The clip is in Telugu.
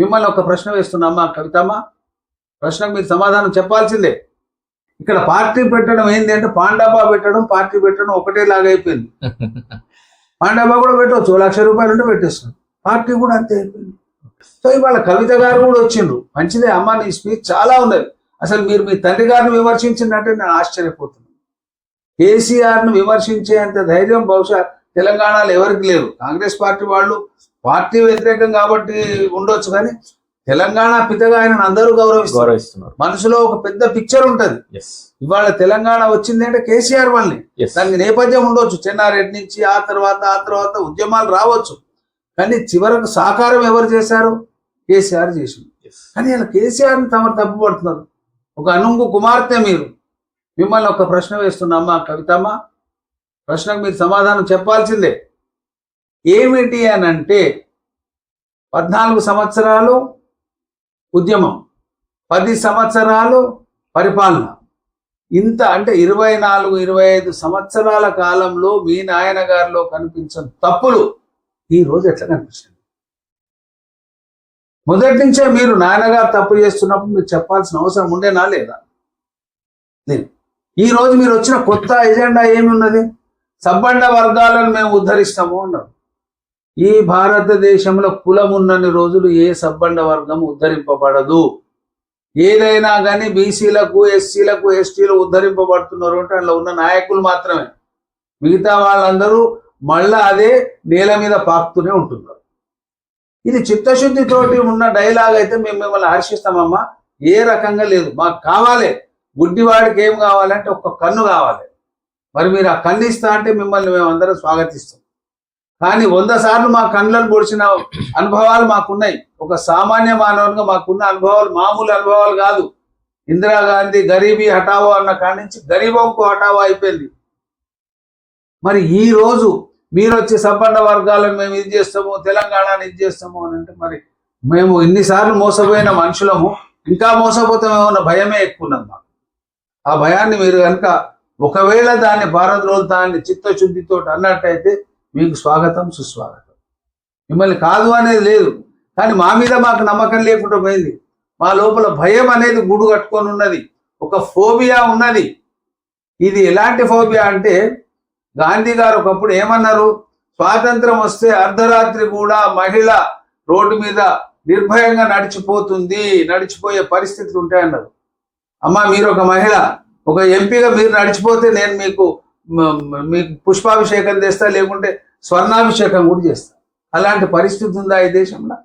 మిమ్మల్ని ఒక ప్రశ్న వేస్తున్నామ్మా కవితమ్మ, ప్రశ్నకు మీరు సమాధానం చెప్పాల్సిందే. ఇక్కడ పార్టీ పెట్టడం ఏంటి అంటే పాండాబా పెట్టడం పార్టీ పెట్టడం ఒకటేలాగా అయిపోయింది. పాండాబా కూడా పెట్టవచ్చు, ₹1,00,000 ఉంటే పెట్టేస్తుంది. పార్టీ కూడా అంతే అయిపోయింది. సో ఇవాళ కవిత గారు కూడా వచ్చిండ్రు. మంచిదే అమ్మ, నీ స్పీచ్ చాలా ఉన్నది. అసలు మీరు మీ తండ్రి గారిని విమర్శించినట్టే నేను ఆశ్చర్యపోతున్నాను. కేసీఆర్ను విమర్శించే అంత ధైర్యం బహుశా తెలంగాణలో ఎవరికి లేదు. కాంగ్రెస్ పార్టీ వాళ్ళు పార్టీ వ్యతిరేకం కాబట్టి ఉండొచ్చు, కానీ తెలంగాణ పితగా ఆయన అందరూ గౌరవిస్తున్నారు. మనసులో ఒక పెద్ద పిక్చర్ ఉంటది. ఇవాళ తెలంగాణ వచ్చింది అంటే కేసీఆర్ వాళ్ళని. దానికి నేపథ్యం ఉండొచ్చు, చెన్నారెడ్డి నుంచి ఆ తర్వాత ఉద్యమాలు రావచ్చు, కానీ చివరకు సాకారం ఎవరు చేశారు? కేసీఆర్ చేసింది. కానీ ఇలా కేసీఆర్ని తమరు తప్పుపడుతున్నారు. ఒక అనుంగు కుమార్తె మీరు. మిమ్మల్ని ఒక ప్రశ్న వేస్తున్నామ్మా కవితమ్మ, ప్రశ్నకు మీరు సమాధానం చెప్పాల్సిందే. ఏమిటి అని అంటే 14 సంవత్సరాలు ఉద్యమం, 10 సంవత్సరాలు పరిపాలన, ఇంత అంటే 24-25 సంవత్సరాల కాలంలో మీ నాయన గారిలో కనిపించిన తప్పులు ఈ రోజు ఎట్లా కనిపిస్తుంది? మొదటి నుంచే మీరు నాయనగారు తప్పు చేస్తున్నప్పుడు మీరు చెప్పాల్సిన అవసరం ఉండేనా లేదా? లేదు. ఈ రోజు మీరు వచ్చిన కొత్త ఎజెండా ఏమి ఉన్నది? సబ్బండ వర్గాలను మేము ఉద్ధరిస్తాము అన్నారు. ఈ భారతదేశంలో కులం ఉన్నన్ని రోజులు ఏ సబ్బండ వర్గం ఉద్ధరింపబడదు. ఏదైనా కానీ బీసీలకు, ఎస్సీలకు, ఎస్టీలు ఉద్ధరింపబడుతున్నారు అంటే అందులో ఉన్న నాయకులు మాత్రమే. మిగతా వాళ్ళందరూ మళ్ళా అదే నేల మీద పాకుతూనే ఉంటున్నారు. ఇది చిత్తశుద్ధితోటి ఉన్న డైలాగ్ అయితే మేము మిమ్మల్ని హర్షిస్తామమ్మా. ఏ రకంగా లేదు. మాకు కావాలి, గుడ్డివాడికి ఏం కావాలంటే ఒక్క కన్ను కావాలి. మరి మీరు ఆ కన్ను ఇస్తా అంటే మిమ్మల్ని మేమందరం స్వాగతిస్తాం. కానీ 100 సార్లు మా కళ్ళను పొడిచిన అనుభవాలు మాకున్నాయి. ఒక సామాన్య మానవునిగా మాకున్న అనుభవాలు మామూలు అనుభవాలు కాదు. ఇందిరాగాంధీ గరీబీ హటావో అన్న కాడి నుంచి గరీబంకు హటావో అయిపోయింది. మరి ఈ రోజు మీరు వచ్చి సబ్బండ వర్గాలను మేము ఇది చేస్తాము, తెలంగాణని ఇది చేస్తాము అని అంటే మరి మేము ఇన్నిసార్లు మోసపోయిన మనుషులము, ఇంకా మోసపోతామేమో అన్న భయమే ఎక్కువ ఉన్నది మాకు. ఆ భయాన్ని మీరు కనుక ఒకవేళ దాన్ని పారద్రోలుతాన్ని చిత్తశుద్ధితో అన్నట్టయితే మీకు స్వాగతం, సుస్వాగతం. మిమ్మల్ని కాదు అనేది లేదు, కానీ మా మీద మాకు నమ్మకం లేకుండా పోయింది. మా లోపల భయం అనేది గూడు కట్టుకొని ఉన్నది, ఒక ఫోబియా ఉన్నది. ఇది ఎలాంటి ఫోబియా అంటే గాంధీ గారు ఒకప్పుడు ఏమన్నారు? స్వాతంత్రం వస్తే అర్ధరాత్రి కూడా మహిళ రోడ్డు మీద నిర్భయంగా నడిచిపోయే పరిస్థితులు ఉంటాయన్నారు. అమ్మ, మీరు ఒక మహిళ, ఒక ఎంపీగా మీరు నడిచిపోతే నేను మీకు పుష్పాభిషేకం చేస్తా, లేకుంటే స్వర్ణాభిషేకం కూడా చేస్తా. అలాంటి పరిస్థితి ఉందా ఈ దేశంలో?